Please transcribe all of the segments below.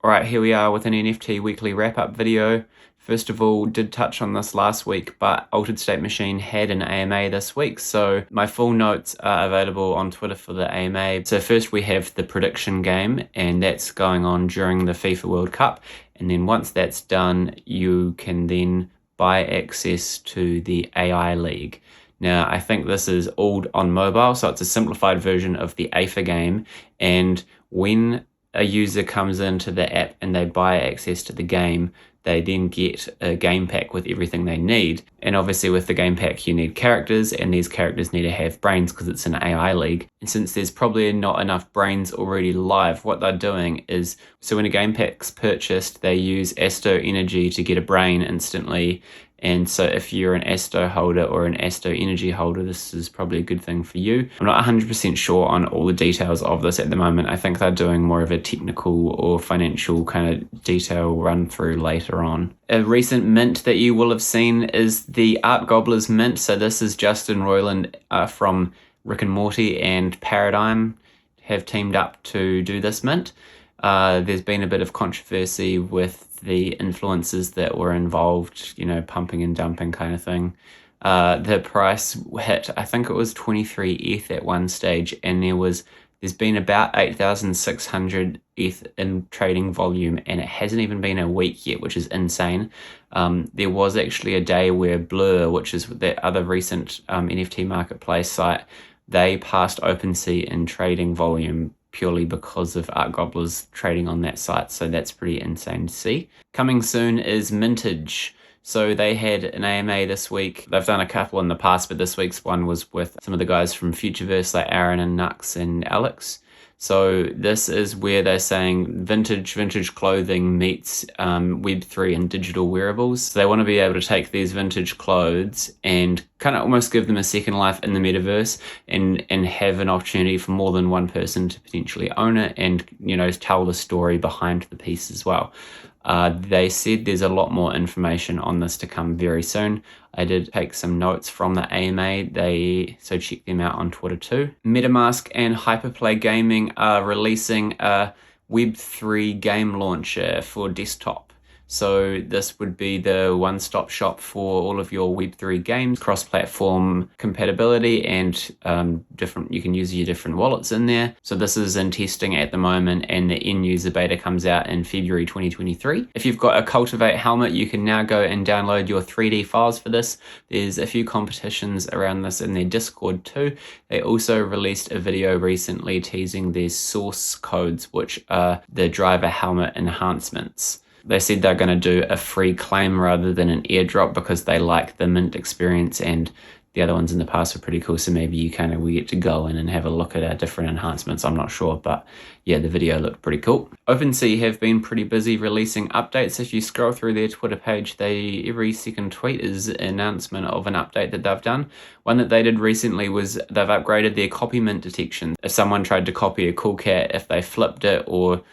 Alright, here we are with an NFT weekly wrap-up video. First of all, did touch on this last week, but Altered State Machine had an AMA this week, so my full notes are available on Twitter for the AMA. So first we have the prediction game, and that's going on during the FIFA World Cup, and then once that's done, you can then buy access to the AI League. Now, I think this is all on mobile, so it's a simplified version of the AFA game, and when a user comes into the app and they buy access to the game, they then get a game pack with everything they need. And obviously with the game pack you need characters, and these characters need to have brains because it's an AI league. And since there's probably not enough brains already live, what they're doing is, so when a game pack's purchased, they use Asto energy to get a brain instantly. And so if you're an Asto holder or an Asto energy holder, this is probably a good thing for you. I'm not 100% sure on all the details of this at the moment. I think they're doing more of a technical or financial kind of detail run through later on. A recent mint that you will have seen is the Art Gobblers mint. So this is Justin Roiland from Rick and Morty and Paradigm have teamed up to do this mint. There's been a bit of controversy with the influencers that were involved, you know, pumping and dumping kind of thing. The price hit, I think it was 23 ETH at one stage, and there's been about 8,600 ETH in trading volume, and it hasn't even been a week yet, which is insane. There was actually a day where Blur, which is the other recent NFT marketplace site, they passed OpenSea in trading volume purely because of Art Gobblers trading on that site, so that's pretty insane to see. Coming soon is Mintage. So they had an AMA this week. They've done a couple in the past, but this week's one was with some of the guys from Futureverse like Aaron and Nux and Alex. So this is where they're saying vintage clothing meets Web3 and digital wearables. So they want to be able to take these vintage clothes and kind of almost give them a second life in the metaverse and have an opportunity for more than one person to potentially own it and, you know, tell the story behind the piece as well. They said there's a lot more information on this to come very soon. I did take some notes from the AMA, so check them out on Twitter too. MetaMask and Hyperplay Gaming are releasing a Web3 game launcher for desktop. So this would be the one-stop shop for all of your Web3 games, cross-platform compatibility, and you can use your different wallets in there. So this is in testing at the moment, and the end-user beta comes out in February 2023. If you've got a Cultivate helmet, you can now go and download your 3D files for this. There's a few competitions around this in their Discord too. They also released a video recently teasing their source codes, which are the driver helmet enhancements. They said they're going to do a free claim rather than an airdrop because they like the mint experience, and the other ones in the past were pretty cool, so maybe we get to go in and have a look at our different enhancements. I'm not sure, but yeah, the video looked pretty cool. OpenSea have been pretty busy releasing updates. If you scroll through their Twitter page, every second tweet is an announcement of an update that they've done. One that they did recently was they've upgraded their copy mint detection. If someone tried to copy a cool cat, if they flipped it or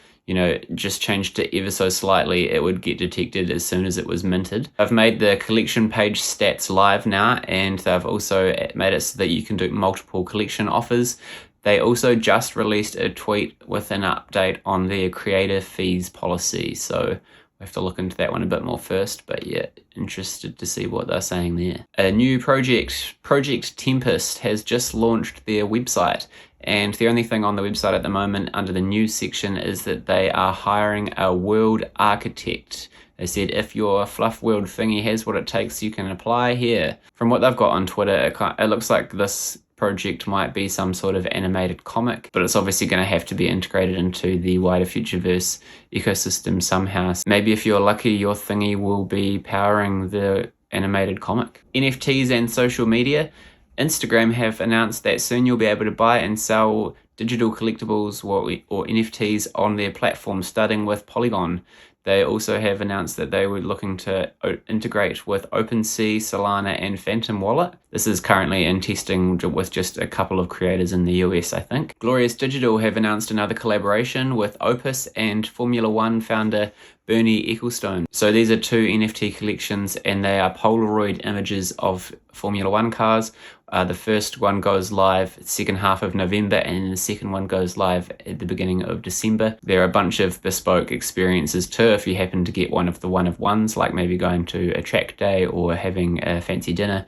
just changed it ever so slightly, it would get detected as soon as it was minted. I've made the collection page stats live now, and they've also made it so that you can do multiple collection offers. They also just released a tweet with an update on their creator fees policy, so we have to look into that one a bit more first, but yeah, interested to see what they're saying there. A new project, Project Tempest, has just launched their website, and the only thing on the website at the moment under the news section is that they are hiring a world architect. They said if your fluff world thingy has what it takes, you can apply here. From what they've got on Twitter, it looks like this project might be some sort of animated comic, but it's obviously going to have to be integrated into the wider Futureverse ecosystem somehow. Maybe if you're lucky, your thingy will be powering the animated comic. NFTs and social media. Instagram have announced that soon you'll be able to buy and sell digital collectibles or NFTs on their platform, starting with Polygon. They also have announced that they were looking to integrate with OpenSea, Solana, and Phantom Wallet. This is currently in testing with just a couple of creators in the US, I think. Glorious Digital have announced another collaboration with Opus and Formula One founder Bernie Ecclestone. So these are two NFT collections, and they are Polaroid images of Formula One cars. The first one goes live second half of November, and the second one goes live at the beginning of December. There are a bunch of bespoke experiences too if you happen to get one of the one-of-ones, like maybe going to a track day or having a fancy dinner.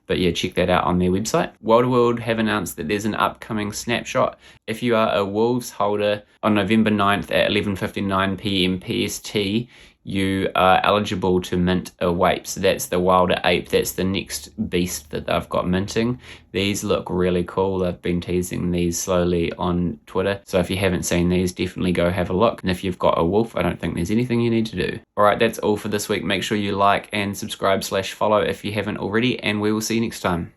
But yeah, check that out on their website. World have announced that there's an upcoming snapshot. If you are a Wolves holder, on November 9th at 11:59 p.m. PST, you are eligible to mint a wape. So that's the wilder ape. That's the next beast that they've got minting. These look really cool. They've been teasing these slowly on Twitter. So if you haven't seen these, definitely go have a look. And if you've got a wolf, I don't think there's anything you need to do. All right, that's all for this week. Make sure you like and subscribe/follow if you haven't already, and we will see you next time.